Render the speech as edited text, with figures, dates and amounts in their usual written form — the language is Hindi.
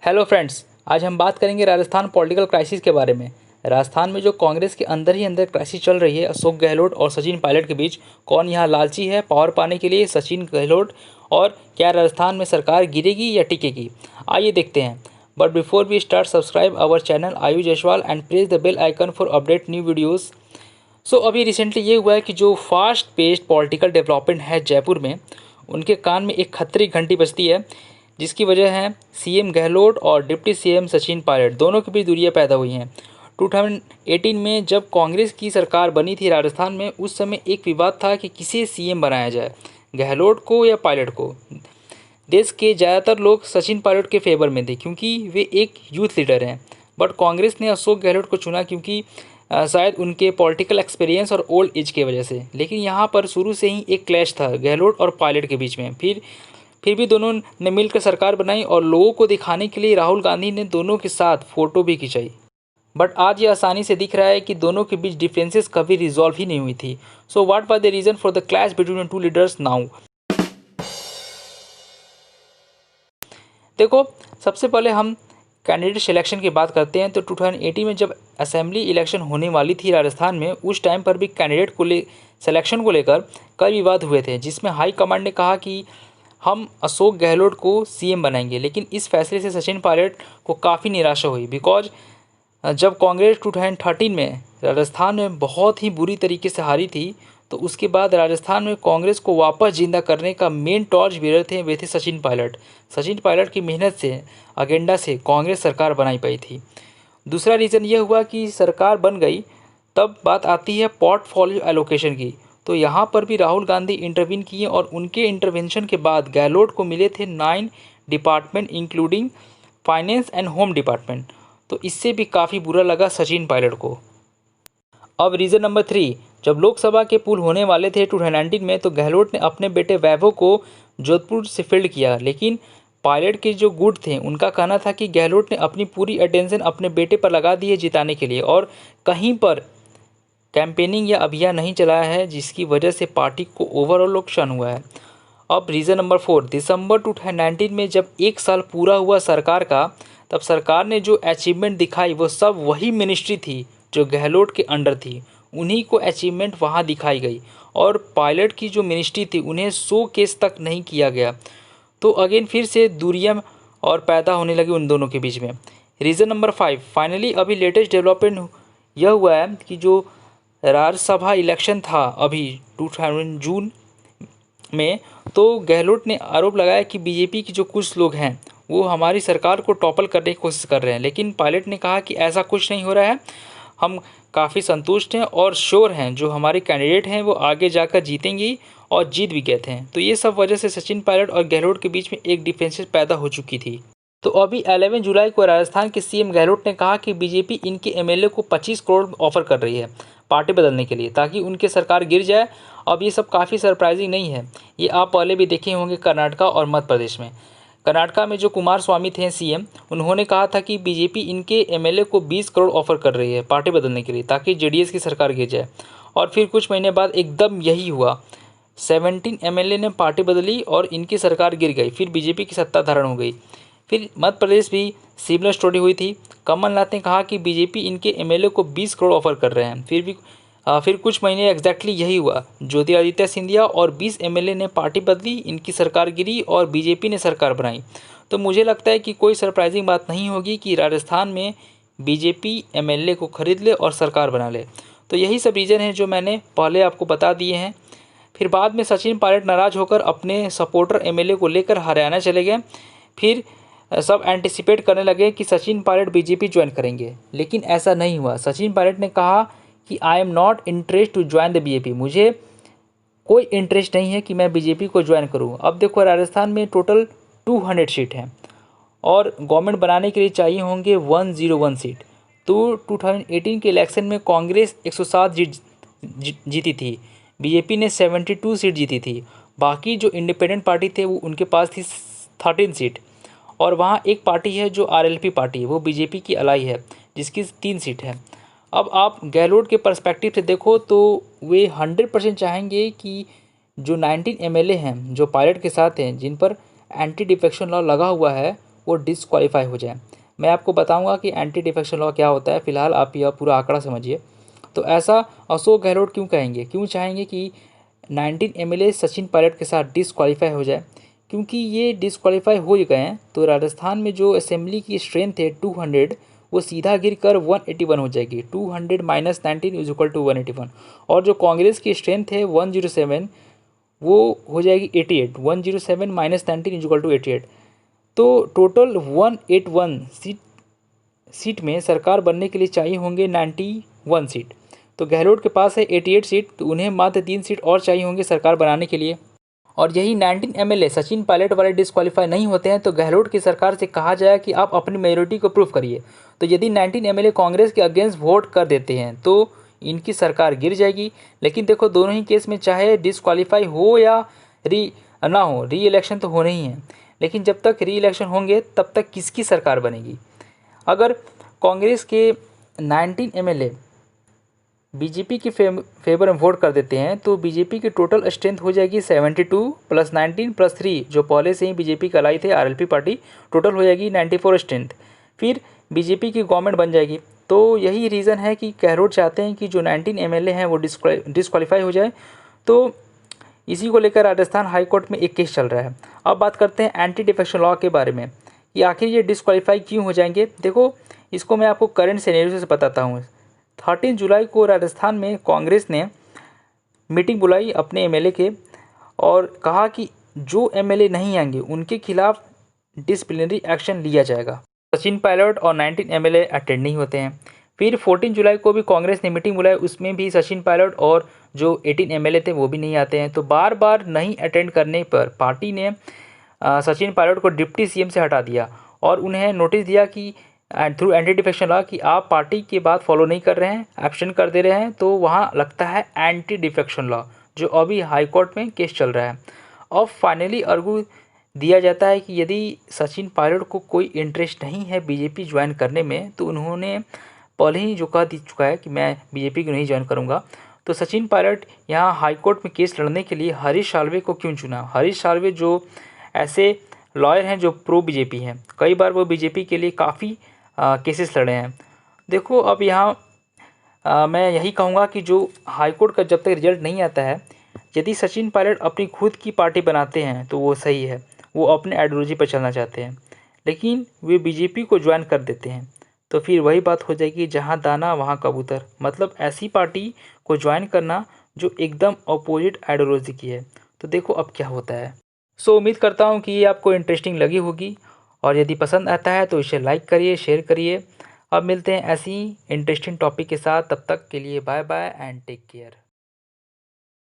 हेलो फ्रेंड्स, आज हम बात करेंगे राजस्थान पॉलिटिकल क्राइसिस के बारे में। राजस्थान में जो कांग्रेस के अंदर ही अंदर क्राइसिस चल रही है अशोक गहलोत और सचिन पायलट के बीच। कौन यहाँ लालची है पावर पाने के लिए, सचिन गहलोत, और क्या राजस्थान में सरकार गिरेगी या टिकेगी, आइए देखते हैं। But before we start, subscribe our channel Ayu Jaiswal and press the bell icon for update new videos. अभी रिसेंटली ये हुआ है कि जो फास्ट पेस्ड पॉलिटिकल डेवलपमेंट है जयपुर में, उनके कान में एक खतरे की घंटी बजती है, जिसकी वजह है सीएम गहलोत और डिप्टी सीएम सचिन पायलट दोनों के बीच दूरियां पैदा हुई हैं। 2018 में जब कांग्रेस की सरकार बनी थी राजस्थान में, उस समय एक विवाद था कि किसे सीएम बनाया जाए, गहलोत को या पायलट को। देश के ज़्यादातर लोग सचिन पायलट के फेवर में थे क्योंकि वे एक यूथ लीडर हैं, बट कांग्रेस ने अशोक गहलोत को चुना क्योंकि शायद उनके पॉलिटिकल एक्सपीरियंस और ओल्ड एज की वजह से। लेकिन यहाँ पर शुरू से ही एक क्लैश था गहलोत और पायलट के बीच में। फिर भी दोनों ने मिलकर सरकार बनाई और लोगों को दिखाने के लिए राहुल गांधी ने दोनों के साथ फ़ोटो भी खिंचाई। बट आज ये आसानी से दिख रहा है कि दोनों के बीच डिफरेंसेस कभी रिजॉल्व ही नहीं हुई थी। So what was the reason for the clash between two leaders now. देखो, सबसे पहले हम कैंडिडेट सिलेक्शन की बात करते हैं। तो 2018 में जब असेंबली इलेक्शन होने वाली थी राजस्थान में, उस टाइम पर भी कैंडिडेट को सिलेक्शन को लेकर कई विवाद हुए थे, जिसमें हाई कमांड ने कहा कि हम अशोक गहलोत को सीएम बनाएंगे। लेकिन इस फैसले से सचिन पायलट को काफ़ी निराशा हुई, बिकॉज जब कांग्रेस 2013 में राजस्थान में बहुत ही बुरी तरीके से हारी थी, तो उसके बाद राजस्थान में कांग्रेस को वापस जिंदा करने का मेन टॉर्च बीरर थे वे थे सचिन पायलट। सचिन पायलट की मेहनत से, एजेंडा से कांग्रेस सरकार बनाई पाई थी। दूसरा रीज़न ये हुआ कि सरकार बन गई, तब बात आती है पोर्टफोलियो एलोकेशन की। तो यहाँ पर भी राहुल गांधी इंटरवीन किए और उनके इंटरवेंशन के बाद गहलोत को मिले थे 9 department including finance and home department. तो इससे भी काफ़ी बुरा लगा सचिन पायलट को। अब रीज़न नंबर 3, जब लोकसभा के पुल होने वाले थे 2019 में, तो गहलोत ने अपने बेटे वैभव को जोधपुर से फील्ड किया। लेकिन पायलट के जो गुट थे, उनका कहना था कि गहलोत ने अपनी पूरी अटेंशन अपने बेटे पर लगा दी है जिताने के लिए, और कहीं पर कैंपेनिंग या अभियान नहीं चलाया है, जिसकी वजह से पार्टी को ओवरऑल नुकसान हुआ है। अब रीज़न नंबर 4, दिसंबर 2019 में जब एक साल पूरा हुआ सरकार का, तब सरकार ने जो अचीवमेंट दिखाई वो सब वही मिनिस्ट्री थी जो गहलोत के अंडर थी, उन्हीं को अचीवमेंट वहाँ दिखाई गई। और पायलट की जो मिनिस्ट्री थी उन्हें 100 केस तक नहीं किया गया। तो अगेन फिर से दूरियां और पैदा होने लगी उन दोनों के बीच में। रीज़न नंबर 5, फाइनली अभी लेटेस्ट डेवलपमेंट यह हुआ है कि जो राज्यसभा इलेक्शन था अभी 2000 जून में, तो गहलोत ने आरोप लगाया कि बीजेपी के जो कुछ लोग हैं वो हमारी सरकार को टॉपल करने की कोशिश कर रहे हैं। लेकिन पायलट ने कहा कि ऐसा कुछ नहीं हो रहा है, हम काफ़ी संतुष्ट हैं और श्योर हैं जो हमारे कैंडिडेट हैं वो आगे जाकर जीतेंगी, और जीत भी गए थे। तो ये सब वजह से सचिन पायलट और गहलोत के बीच में एक डिफरेंसेस पैदा हो चुकी थी। तो अभी 11 जुलाई को राजस्थान के सीएम गहलोत ने कहा कि बीजेपी इनके एमएलए को 25 करोड़ ऑफर कर रही है पार्टी बदलने के लिए, ताकि उनकी सरकार गिर जाए। अब ये सब काफ़ी सरप्राइजिंग नहीं है, ये आप पहले भी देखे होंगे कर्नाटक और मध्य प्रदेश में। कर्नाटक में जो कुमार स्वामी थे सीएम, उन्होंने कहा था कि बीजेपी इनके एमएलए को 20 करोड़ ऑफर कर रही है पार्टी बदलने के लिए, ताकि जेडीएस की सरकार गिर जाए। और फिर कुछ महीने बाद एकदम यही हुआ, 17 एमएलए ने पार्टी बदली और इनकी सरकार गिर गई, फिर बीजेपी की सत्ता धारण हो गई। फिर मध्य प्रदेश भी सिमिलर स्टोरी हुई थी। कमलनाथ ने कहा कि बीजेपी इनके एमएलए को 20 करोड़ ऑफर कर रहे हैं, फिर कुछ महीने एग्जैक्टली यही हुआ, ज्योतिरादित्य सिंधिया और 20 एमएलए ने पार्टी बदली, इनकी सरकार गिरी और बीजेपी ने सरकार बनाई। तो मुझे लगता है कि कोई सरप्राइजिंग बात नहीं होगी कि राजस्थान में बीजेपी एमएलए को खरीद ले और सरकार बना ले। तो यही सब रीज़न है जो मैंने पहले आपको बता दिए हैं। फिर बाद में सचिन पायलट नाराज़ होकर अपने सपोर्टर एमएलए को लेकर हरियाणा चले गए। फिर सब एंटिसिपेट करने लगे कि सचिन पायलट बीजेपी ज्वाइन करेंगे, लेकिन ऐसा नहीं हुआ। सचिन पायलट ने कहा कि I am not interest to join the BJP, मुझे कोई इंटरेस्ट नहीं है कि मैं बीजेपी को ज्वाइन करूं। अब देखो, राजस्थान में टोटल 200 सीट हैं और गवर्नमेंट बनाने के लिए चाहिए होंगे 101 सीट। तो 2018 के इलेक्शन में कांग्रेस 107 जीती थी, बीजेपी ने 72 सीट जीती थी। बाकी जो इंडिपेंडेंट पार्टी थे वो उनके पास थी 13 सीट। और वहाँ एक पार्टी है जो आरएलपी पार्टी है, वो बीजेपी की अलाई है, जिसकी 3 सीट है। अब आप गहलोत के पर्सपेक्टिव से देखो तो वे 100% चाहेंगे कि जो 19 एमएलए हैं जो पायलट के साथ हैं, जिन पर एंटी डिफेक्शन लॉ लगा हुआ है, वो डिसक्वालीफाई हो जाए। मैं आपको बताऊंगा कि एंटी डिफेक्शन लॉ क्या होता है, फिलहाल आप यह पूरा आंकड़ा समझिए। तो ऐसा अशोक गहलोत क्यों कहेंगे, क्यों चाहेंगे कि 19 एमएलए सचिन पायलट के साथ डिसक्वालीफाई हो जाए? क्योंकि ये डिसक्वालीफाई हो ही गए हैं तो राजस्थान में जो असेंबली की स्ट्रेंथ है 200, वो सीधा गिर कर 181 हो जाएगी। 200 माइनस 19 इज इक्वल टू 181। और जो कांग्रेस की स्ट्रेंथ है 107, वो हो जाएगी 88। 107 माइनस 19 इज इक्वल टू 88। तो टोटल 181 सीट में सरकार बनने के लिए चाहिए होंगे 91 सीट। तो गहलोत के पास है 88 सीट, तो उन्हें मात्र 3 सीट और चाहिए होंगे सरकार बनाने के लिए। और यही 19 एमएलए सचिन पायलट वाले डिस्क्वालीफाई नहीं होते हैं तो गहलोत की सरकार से कहा जाए कि आप अपनी मेजोरिटी को प्रूव करिए। तो यदि 19 एमएलए कांग्रेस के अगेंस्ट वोट कर देते हैं तो इनकी सरकार गिर जाएगी। लेकिन देखो दोनों ही केस में चाहे डिस्क्वालीफाई हो या ना हो, री इलेक्शन तो होने ही है। लेकिन जब तक री इलेक्शन होंगे तब तक किसकी सरकार बनेगी? अगर कांग्रेस के 19 एमएलए बीजेपी के फेवर में वोट कर देते हैं तो बीजेपी की टोटल स्ट्रेंथ हो जाएगी 72 प्लस 19 प्लस 3, जो पहले से ही बीजेपी का लाई थे आरएलपी पार्टी, टोटल हो जाएगी 94 स्ट्रेंथ। फिर बीजेपी की गवर्नमेंट बन जाएगी। तो यही रीज़न है कि गहलोत चाहते हैं कि जो 19 एमएलए हैं वो डिस्क्वालीफाई हो जाए। तो इसी को लेकर राजस्थान हाईकोर्ट में एक केस चल रहा है। अब बात करते हैं एंटी डिफेक्शन लॉ के बारे में कि आखिर ये डिस्क्वालीफाई क्यों हो जाएंगे। देखो इसको मैं आपको करंट सिनेरियो से बताता हूँ। 13 जुलाई को राजस्थान में कांग्रेस ने मीटिंग बुलाई अपने एमएलए के और कहा कि जो एमएलए नहीं आएंगे उनके खिलाफ डिसिप्लिनरी एक्शन लिया जाएगा। सचिन पायलट और 19 एमएलए अटेंड नहीं होते हैं। फिर 14 जुलाई को भी कांग्रेस ने मीटिंग बुलाई, उसमें भी सचिन पायलट और जो 18 एमएलए थे वो भी नहीं आते हैं। तो बार बार नहीं अटेंड करने पर पार्टी ने सचिन पायलट को डिप्टी सीएम से हटा दिया और उन्हें नोटिस दिया कि थ्रू एंटी डिफेक्शन लॉ कि आप पार्टी की बात फॉलो नहीं कर रहे हैं, एब्सेंट कर दे रहे हैं। तो वहाँ लगता है एंटी डिफेक्शन लॉ, जो अभी हाई कोर्ट में केस चल रहा है। अब फाइनली आर्गू दिया जाता है कि यदि सचिन पायलट को कोई इंटरेस्ट नहीं है बीजेपी ज्वाइन करने में, तो उन्होंने पहले ही जो कह दी चुका है कि मैं बीजेपी को नहीं ज्वाइन करूँगा। तो सचिन पायलट यहाँ हाई कोर्ट में केस लड़ने के लिए हरीश साल्वे को क्यों चुना? हरीश साल्वे जो ऐसे लॉयर हैं जो प्रो बीजेपी हैं, कई बार वो बीजेपी के लिए काफ़ी केसेस लड़े हैं। देखो अब यहाँ मैं यही कहूँगा कि जो हाईकोर्ट का जब तक रिजल्ट नहीं आता है, यदि सचिन पायलट अपनी खुद की पार्टी बनाते हैं तो वो सही है, वो अपने आइडियोलॉजी पर चलना चाहते हैं। लेकिन वे बीजेपी को ज्वाइन कर देते हैं तो फिर वही बात हो जाएगी, जहाँ दाना वहाँ कबूतर। मतलब ऐसी पार्टी को ज्वाइन करना जो एकदम अपोजिट आइडियोलॉजी की है। तो देखो अब क्या होता है। सो उम्मीद करता हूँ कि ये आपको इंटरेस्टिंग लगी होगी और यदि पसंद आता है तो इसे लाइक करिए, शेयर करिए। अब मिलते हैं ऐसी इंटरेस्टिंग टॉपिक के साथ, तब तक के लिए bye bye and take care.